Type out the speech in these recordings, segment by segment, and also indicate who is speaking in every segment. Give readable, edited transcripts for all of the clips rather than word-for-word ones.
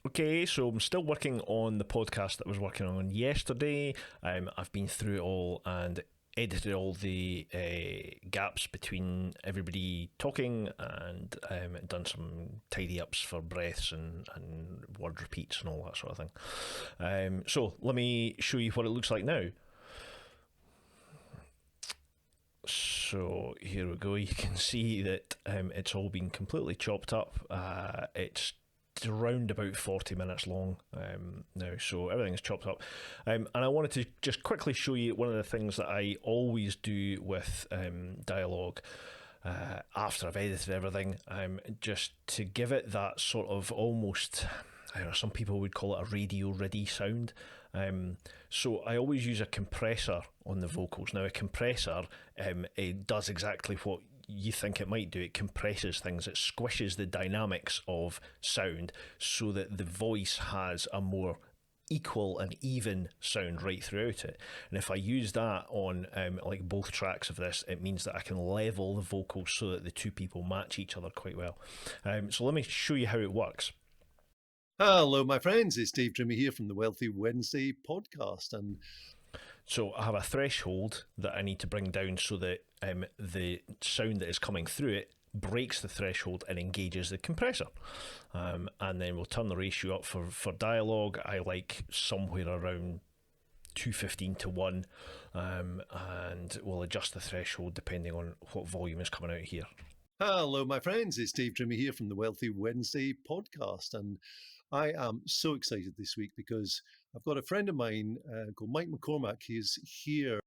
Speaker 1: Okay, so I'm still working on the podcast that I was working on yesterday. I've been through it all and edited all the gaps between everybody talking and done some tidy ups for breaths and word repeats and all that sort of thing. So let me show you what it looks like now. So here we go. You can see that it's all been completely chopped up. It's around about 40 minutes long now, so everything's chopped up. And I wanted to just quickly show you one of the things that I always do with dialogue after I've edited everything, just to give it that sort of almost, I don't know, some people would call it a radio ready sound. So I always use a compressor on the vocals. Now a compressor, it does exactly what you think it might do. It compresses things, it squishes the dynamics of sound so that the voice has a more equal and even sound right throughout it. And if I use that on like both tracks of this, it means that I can level the vocals so that the two people match each other quite well. So let me show you how it works.
Speaker 2: Hello, my friends. It's Dave Trimmy here from the Wealthy Wednesday podcast. And
Speaker 1: so I have a threshold that I need to bring down so that the sound that is coming through it breaks the threshold and engages the compressor. And then we'll turn the ratio up for dialogue. I like somewhere around 215 to 1, and we'll adjust the threshold depending on what volume is coming out here.
Speaker 2: Hello, my friends. It's Dave Trimmy here from the Wealthy Wednesday podcast. And I am so excited this week because I've got a friend of mine called Mike McCormack. He's here.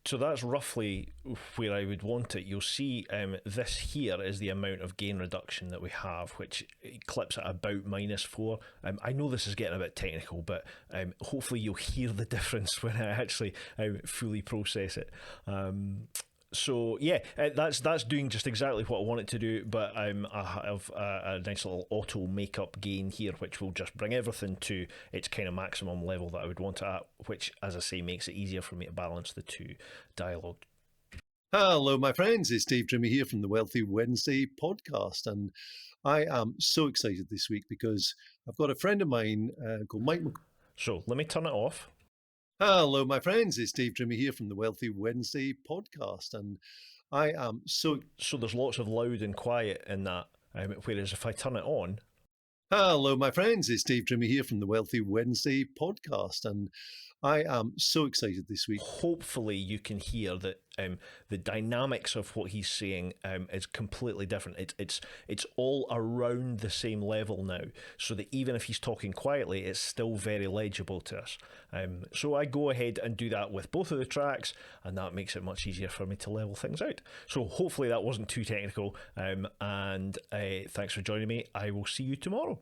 Speaker 1: So that's roughly where I would want it. You'll see this here is the amount of gain reduction that we have, which clips at about -4. I know this is getting a bit technical, but hopefully you'll hear the difference when I actually fully process it. So yeah, that's doing just exactly what I want it to do, but I have a nice little auto makeup gain here, which will just bring everything to its kind of maximum level that I would want it at, which, as I say, makes it easier for me to balance the two dialogue.
Speaker 2: Hello, my friends. It's Dave Trimmy here from the Wealthy Wednesday podcast. And I am so excited this week because I've got a friend of mine called Mike
Speaker 1: So let me turn it off.
Speaker 2: Hello, my friends. It's Dave Trimmy here from the Wealthy Wednesday podcast. And I am so
Speaker 1: there's lots of loud and quiet in that, whereas if I turn it on.
Speaker 2: Hello, my friends. It's Dave Trimmy here from the Wealthy Wednesday podcast. And I am so excited this week.
Speaker 1: Hopefully you can hear that the dynamics of what he's saying is completely different. It's all around the same level now, so that even if he's talking quietly, it's still very legible to us. So I go ahead and do that with both of the tracks, and that makes it much easier for me to level things out. So hopefully that wasn't too technical, and thanks for joining me. I will see you tomorrow.